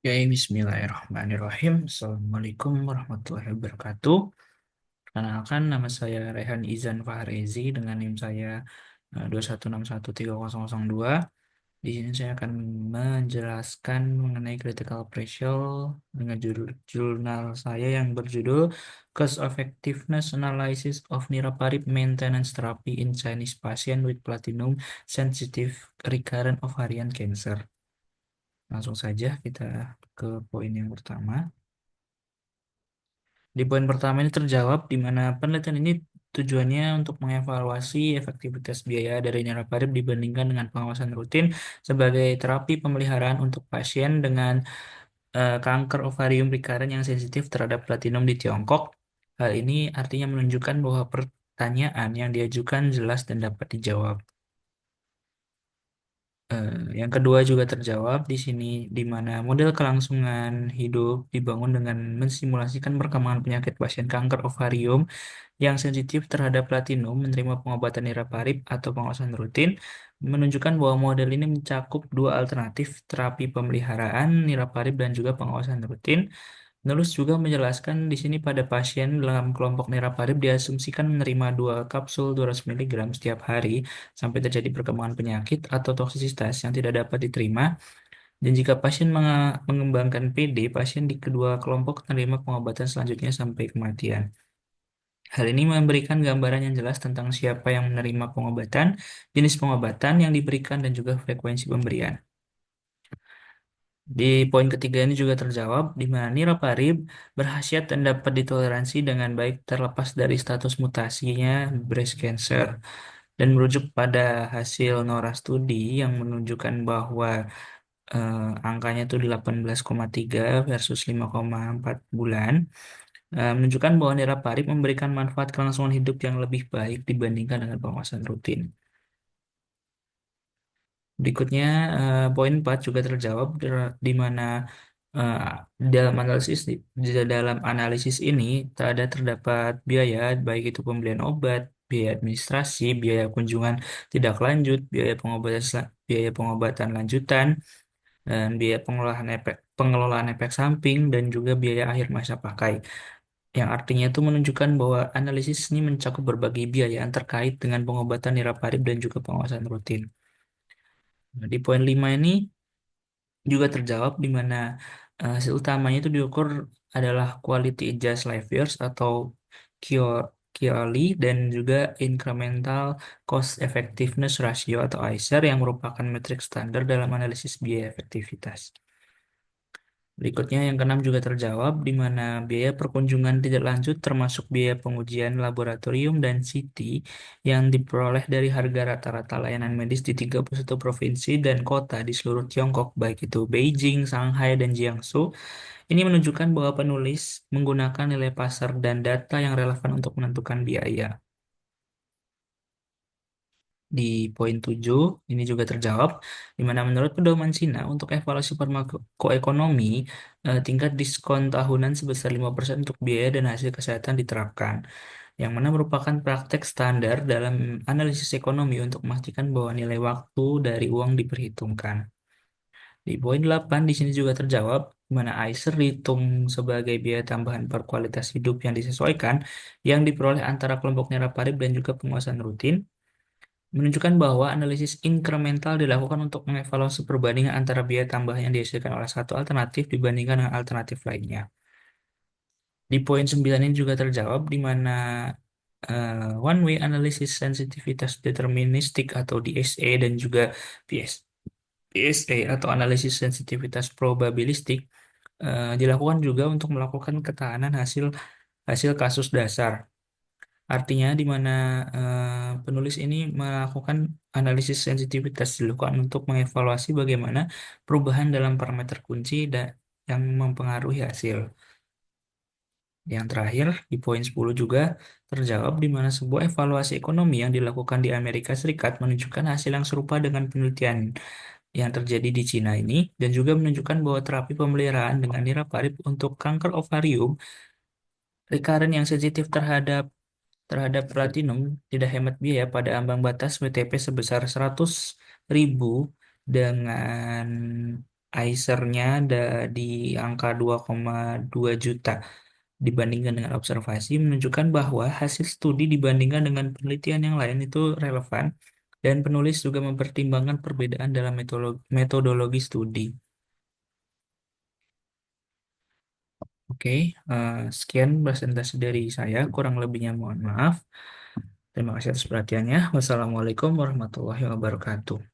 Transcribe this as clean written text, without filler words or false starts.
Ya, bismillahirrahmanirrahim. Assalamualaikum warahmatullahi wabarakatuh. Perkenalkan, nama saya Rehan Izan Fahrezi dengan NIM saya 2161302. Di sini saya akan menjelaskan mengenai critical appraisal dengan jurnal saya yang berjudul Cost Effectiveness Analysis of Niraparib Maintenance Therapy in Chinese Patient with Platinum Sensitive Recurrent Ovarian Cancer. Langsung saja kita ke poin yang pertama. Di poin pertama ini terjawab di mana penelitian ini tujuannya untuk mengevaluasi efektivitas biaya dari niraparib dibandingkan dengan pengawasan rutin sebagai terapi pemeliharaan untuk pasien dengan kanker ovarium recurrent yang sensitif terhadap platinum di Tiongkok. Hal ini artinya menunjukkan bahwa pertanyaan yang diajukan jelas dan dapat dijawab. Yang kedua juga terjawab di sini, di mana model kelangsungan hidup dibangun dengan mensimulasikan perkembangan penyakit pasien kanker ovarium yang sensitif terhadap platinum menerima pengobatan niraparib atau pengawasan rutin, menunjukkan bahwa model ini mencakup dua alternatif terapi pemeliharaan niraparib dan juga pengawasan rutin. Penulis juga menjelaskan di sini pada pasien dalam kelompok niraparib diasumsikan menerima 2 kapsul 200 mg setiap hari sampai terjadi perkembangan penyakit atau toksisitas yang tidak dapat diterima. Dan jika pasien mengembangkan PD, pasien di kedua kelompok menerima pengobatan selanjutnya sampai kematian. Hal ini memberikan gambaran yang jelas tentang siapa yang menerima pengobatan, jenis pengobatan yang diberikan, dan juga frekuensi pemberian. Di poin ketiga ini juga terjawab, di mana niraparib berkhasiat dan dapat ditoleransi dengan baik terlepas dari status mutasinya breast cancer. Dan merujuk pada hasil NORA studi yang menunjukkan bahwa angkanya itu 18,3 versus 5,4 bulan, menunjukkan bahwa niraparib memberikan manfaat kelangsungan hidup yang lebih baik dibandingkan dengan pengawasan rutin. Berikutnya, poin 4 juga terjawab di mana eh, dalam analisis ini tak ada terdapat biaya baik itu pembelian obat, biaya administrasi, biaya kunjungan tidak lanjut, biaya pengobatan lanjutan, dan biaya pengelolaan efek samping dan juga biaya akhir masa pakai. Yang artinya itu menunjukkan bahwa analisis ini mencakup berbagai biaya yang terkait dengan pengobatan niraparib dan juga pengawasan rutin. Nah, di poin 5 ini juga terjawab di mana hasil utamanya itu diukur adalah Quality Adjusted Life Years atau QALY dan juga Incremental Cost Effectiveness Ratio atau ICER yang merupakan metrik standar dalam analisis biaya efektivitas. Berikutnya yang keenam juga terjawab di mana biaya perkunjungan tidak lanjut termasuk biaya pengujian laboratorium dan CT yang diperoleh dari harga rata-rata layanan medis di 31 provinsi dan kota di seluruh Tiongkok, baik itu Beijing, Shanghai, dan Jiangsu. Ini menunjukkan bahwa penulis menggunakan nilai pasar dan data yang relevan untuk menentukan biaya. Di poin 7 ini juga terjawab, di mana menurut pedoman Cina untuk evaluasi farmakoekonomi, tingkat diskon tahunan sebesar 5% untuk biaya dan hasil kesehatan diterapkan, yang mana merupakan praktek standar dalam analisis ekonomi untuk memastikan bahwa nilai waktu dari uang diperhitungkan. Di poin 8 di sini juga terjawab, di mana ICER dihitung sebagai biaya tambahan per kualitas hidup yang disesuaikan, yang diperoleh antara kelompok niraparib dan juga penguasaan rutin, menunjukkan bahwa analisis inkremental dilakukan untuk mengevaluasi perbandingan antara biaya tambahan yang dihasilkan oleh satu alternatif dibandingkan dengan alternatif lainnya. Di poin 9 ini juga terjawab di mana one way analysis sensitivitas deterministik atau DSA dan juga PS, PSA atau analisis sensitivitas probabilistik dilakukan juga untuk melakukan ketahanan hasil hasil kasus dasar. Artinya di mana penulis ini melakukan analisis sensitivitas dilakukan untuk mengevaluasi bagaimana perubahan dalam parameter kunci yang mempengaruhi hasil. Yang terakhir, di poin 10 juga terjawab di mana sebuah evaluasi ekonomi yang dilakukan di Amerika Serikat menunjukkan hasil yang serupa dengan penelitian yang terjadi di Cina ini dan juga menunjukkan bahwa terapi pemeliharaan dengan niraparib untuk kanker ovarium recurrent yang sensitif terhadap platinum tidak hemat biaya pada ambang batas WTP sebesar 100.000 dengan ICER-nya ada di angka 2,2 juta. Dibandingkan dengan observasi menunjukkan bahwa hasil studi dibandingkan dengan penelitian yang lain itu relevan dan penulis juga mempertimbangkan perbedaan dalam metodologi studi. Oke, sekian presentasi dari saya. Kurang lebihnya mohon maaf. Terima kasih atas perhatiannya. Wassalamualaikum warahmatullahi wabarakatuh.